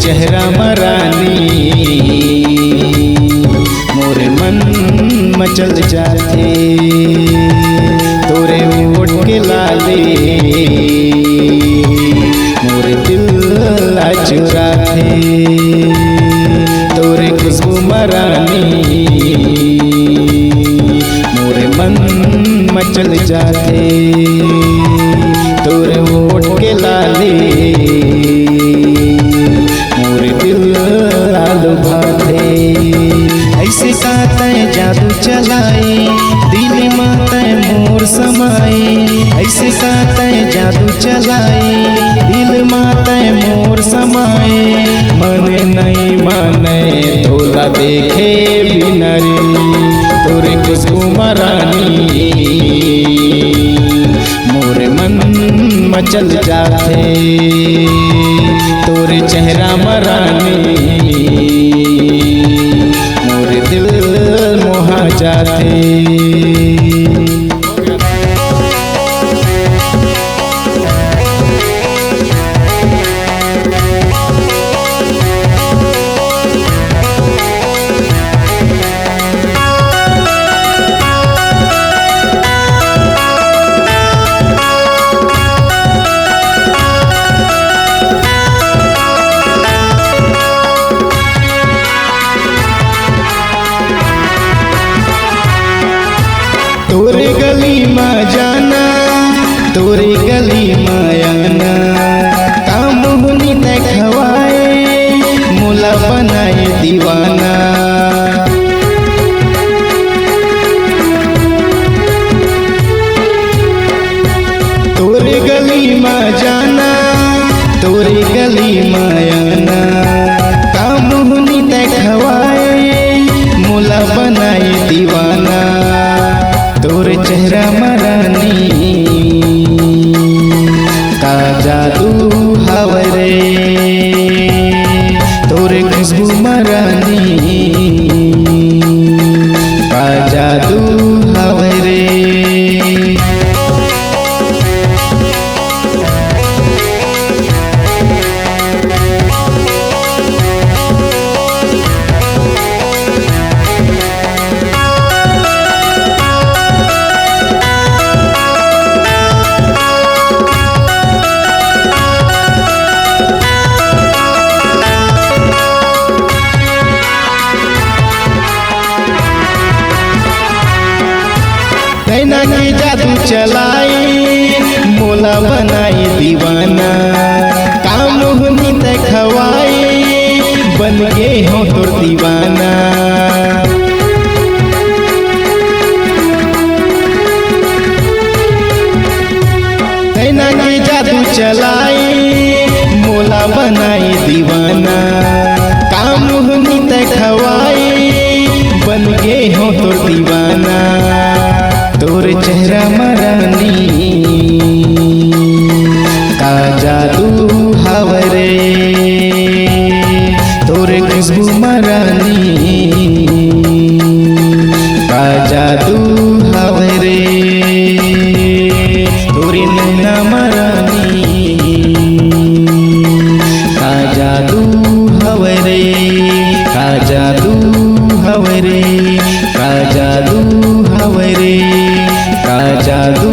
चेहरा मरानी मोरे मन मचल जाते, तोरे ओठ के लाले मोरे दिल चुराते, तोरे खुशबू मरानी मोरे मन मचल जाते, तोरे ओठ के लाले मोरे दिल लुभाते। ऐसे काते जादू चलाए दिल माते मोर समाए, ऐसे काते जादू चलाए दिल माते मोर समाए, मने नहीं माने तोला देखे बिना रे, तोरे खुशबू मरानी मोरे मन मचल जाते, तोरे चेहरा मरानी मोरे दिल मोहा जाते। तोरे गली में जाना तोरे गली में आना, काम हुनी देखवाए मोला बनाए दीवाना, तोरे गली में जाना तोरे गली में आना, काम हुनी देखवाए मोला बनाए दीवाना, तोरे चेहरा मरानी का जादू हवरे, तोरे खुशबू मरानी का जादू हवरे। नैना के जादू चलाए मोला बनाए दीवाना, काम हुनी देखवाए बन गए हो तोर दीवाना, नैना के जादू चलाए मोला बनाए दीवाना, काम हुनी देखवाए बन गए हो तोर दीवाना, तोरे चेहरा मरानी का जादू हवरे, तोरे खुशबू मरानी का जादू हवरे, तोरे नैना मरानी का जादू हवरे, का जादू हवरे, का जादू हवरे, का जादू